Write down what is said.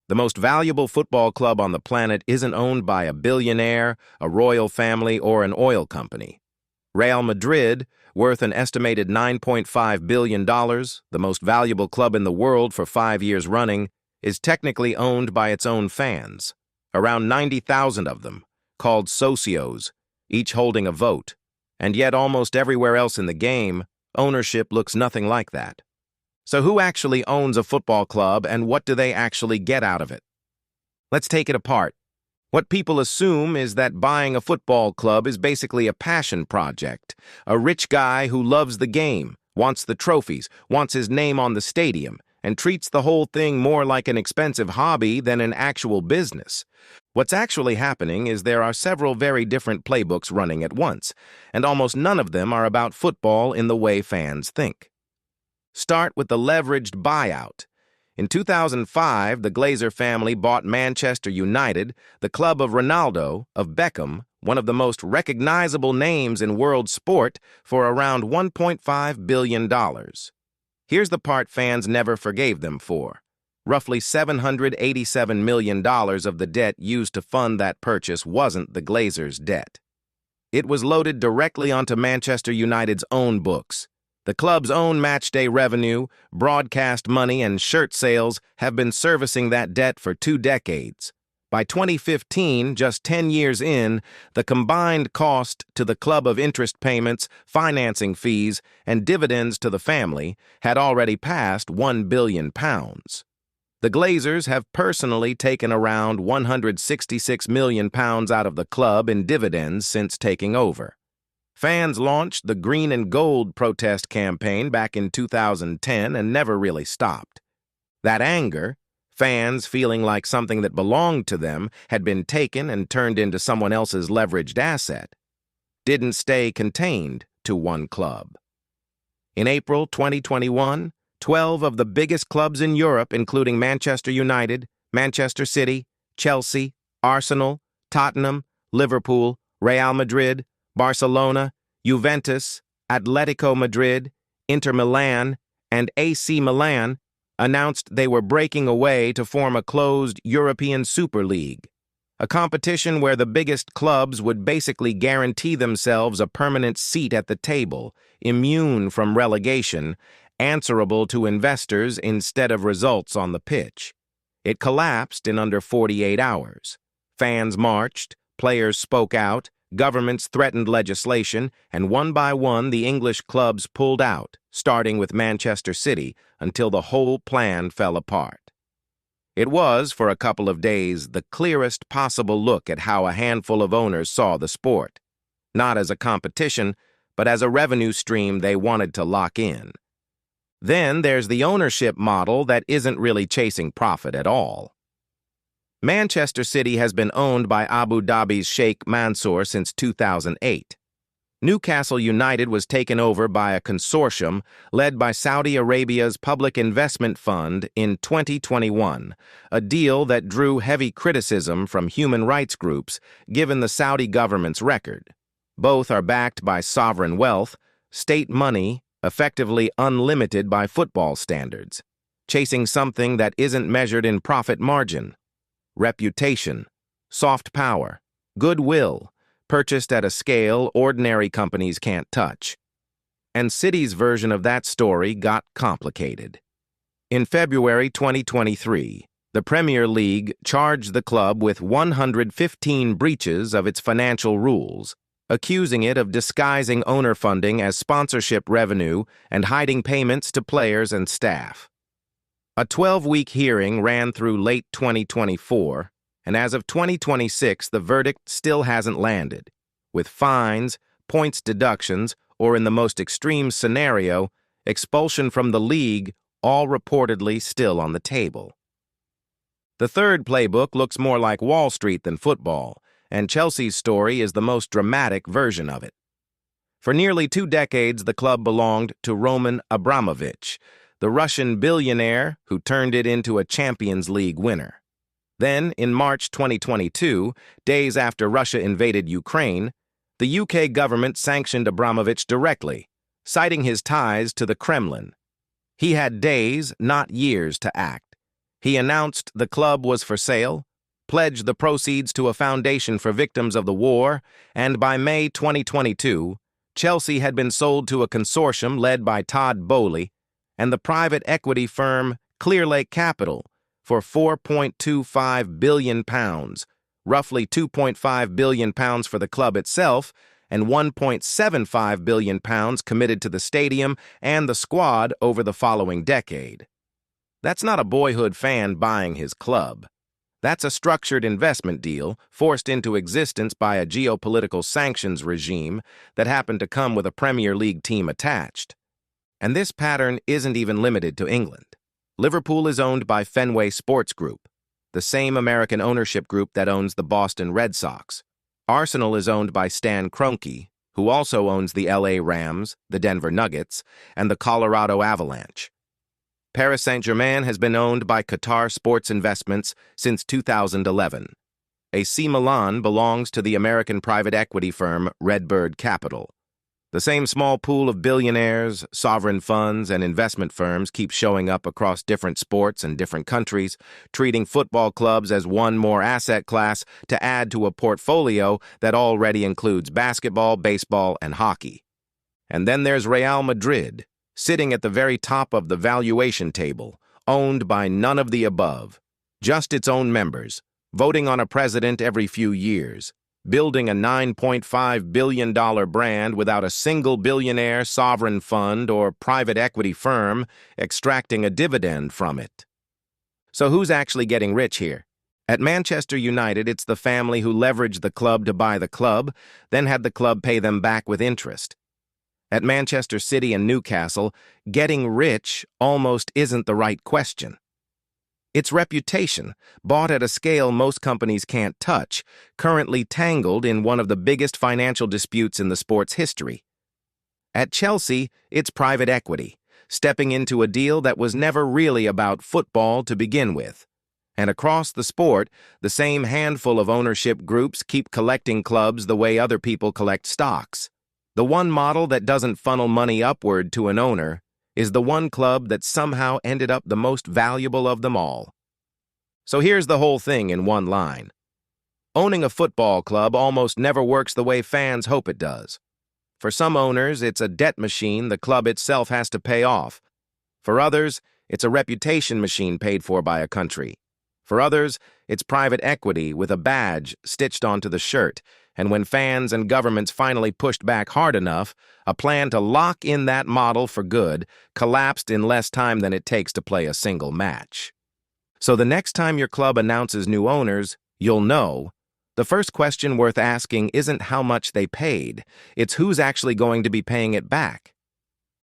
The most valuable football club on the planet isn't owned by a billionaire, a royal family, or an oil company. Real Madrid, worth an estimated $9.5 billion, the most valuable club in the world for 5 years running, is technically owned by its own fans, around 90,000 of them, called socios, each holding a vote. And yet almost everywhere else in the game, ownership looks nothing like that. So who actually owns a football club and what do they actually get out of it? Let's take it apart. What people assume is that buying a football club is basically a passion project. A rich guy who loves the game, wants the trophies, wants his name on the stadium, and treats the whole thing more like an expensive hobby than an actual business. What's actually happening is there are several very different playbooks running at once, and almost none of them are about football in the way fans think. Start with the leveraged buyout. In 2005, the Glazer family bought Manchester United, the club of Ronaldo, of Beckham, one of the most recognizable names in world sport, for around $1.5 billion. Here's the part fans never forgave them for. Roughly $787 million of the debt used to fund that purchase wasn't the Glazers' debt. It was loaded directly onto Manchester United's own books. The club's own matchday revenue, broadcast money, and shirt sales have been servicing that debt for 2 decades. By 2015, just 10 years in, the combined cost to the club of interest payments, financing fees, and dividends to the family had already passed £1 billion. The Glazers have personally taken around £166 million out of the club in dividends since taking over. Fans launched the Green and Gold protest campaign back in 2010 and never really stopped. That anger, fans feeling like something that belonged to them had been taken and turned into someone else's leveraged asset, didn't stay contained to one club. In April 2021, 12 of the biggest clubs in Europe, including Manchester United, Manchester City, Chelsea, Arsenal, Tottenham, Liverpool, Real Madrid, Barcelona, Juventus, Atletico Madrid, Inter Milan, and AC Milan, announced they were breaking away to form a closed European Super League, a competition where the biggest clubs would basically guarantee themselves a permanent seat at the table, immune from relegation, answerable to investors instead of results on the pitch. It collapsed in under 48 hours. Fans marched, players spoke out, governments threatened legislation, and one by one the English clubs pulled out, starting with Manchester City, until the whole plan fell apart. It was, for a couple of days, the clearest possible look at how a handful of owners saw the sport, not as a competition, but as a revenue stream they wanted to lock in. Then there's the ownership model that isn't really chasing profit at all. Manchester City has been owned by Abu Dhabi's Sheikh Mansour since 2008. Newcastle United was taken over by a consortium led by Saudi Arabia's Public Investment Fund in 2021, a deal that drew heavy criticism from human rights groups given the Saudi government's record. Both are backed by sovereign wealth, state money, effectively unlimited by football standards, chasing something that isn't measured in profit margin. Reputation, soft power, goodwill, purchased at a scale ordinary companies can't touch. And City's version of that story got complicated. In February 2023, the Premier League charged the club with 115 breaches of its financial rules, accusing it of disguising owner funding as sponsorship revenue and hiding payments to players and staff. A 12-week hearing ran through late 2024, and as of 2026, the verdict still hasn't landed, with fines, points deductions, or in the most extreme scenario, expulsion from the league, all reportedly still on the table. The third playbook looks more like Wall Street than football, and Chelsea's story is the most dramatic version of it. For nearly 2 decades, the club belonged to Roman Abramovich, the Russian billionaire who turned it into a Champions League winner. Then, in March 2022, days after Russia invaded Ukraine, the UK government sanctioned Abramovich directly, citing his ties to the Kremlin. He had days, not years, to act. He announced the club was for sale, pledged the proceeds to a foundation for victims of the war, and by May 2022, Chelsea had been sold to a consortium led by Todd Boehly and the private equity firm Clearlake Capital for £4.25 billion, roughly £2.5 billion for the club itself, and £1.75 billion committed to the stadium and the squad over the following decade. That's not a boyhood fan buying his club. That's a structured investment deal forced into existence by a geopolitical sanctions regime that happened to come with a Premier League team attached. And this pattern isn't even limited to England. Liverpool is owned by Fenway Sports Group, the same American ownership group that owns the Boston Red Sox. Arsenal is owned by Stan Kroenke, who also owns the LA Rams, the Denver Nuggets, and the Colorado Avalanche. Paris Saint-Germain has been owned by Qatar Sports Investments since 2011. AC Milan belongs to the American private equity firm Redbird Capital. The same small pool of billionaires, sovereign funds, and investment firms keep showing up across different sports and different countries, treating football clubs as one more asset class to add to a portfolio that already includes basketball, baseball, and hockey. And then there's Real Madrid, sitting at the very top of the valuation table, owned by none of the above, just its own members, voting on a president every few years, building a $9.5 billion brand without a single billionaire, sovereign fund, or private equity firm extracting a dividend from it. So who's actually getting rich here? At Manchester United, it's the family who leveraged the club to buy the club, then had the club pay them back with interest. At Manchester City and Newcastle, getting rich almost isn't the right question. Its reputation, bought at a scale most companies can't touch, currently tangled in one of the biggest financial disputes in the sport's history. At Chelsea, it's private equity, stepping into a deal that was never really about football to begin with. And across the sport, the same handful of ownership groups keep collecting clubs the way other people collect stocks. The one model that doesn't funnel money upward to an owner is the one club that somehow ended up the most valuable of them all. So here's the whole thing in one line. Owning a football club almost never works the way fans hope it does. For some owners, it's a debt machine the club itself has to pay off. For others, it's a reputation machine paid for by a country. For others, it's private equity with a badge stitched onto the shirt, and when fans and governments finally pushed back hard enough, a plan to lock in that model for good collapsed in less time than it takes to play a single match. So the next time your club announces new owners, you'll know. The first question worth asking isn't how much they paid, it's who's actually going to be paying it back.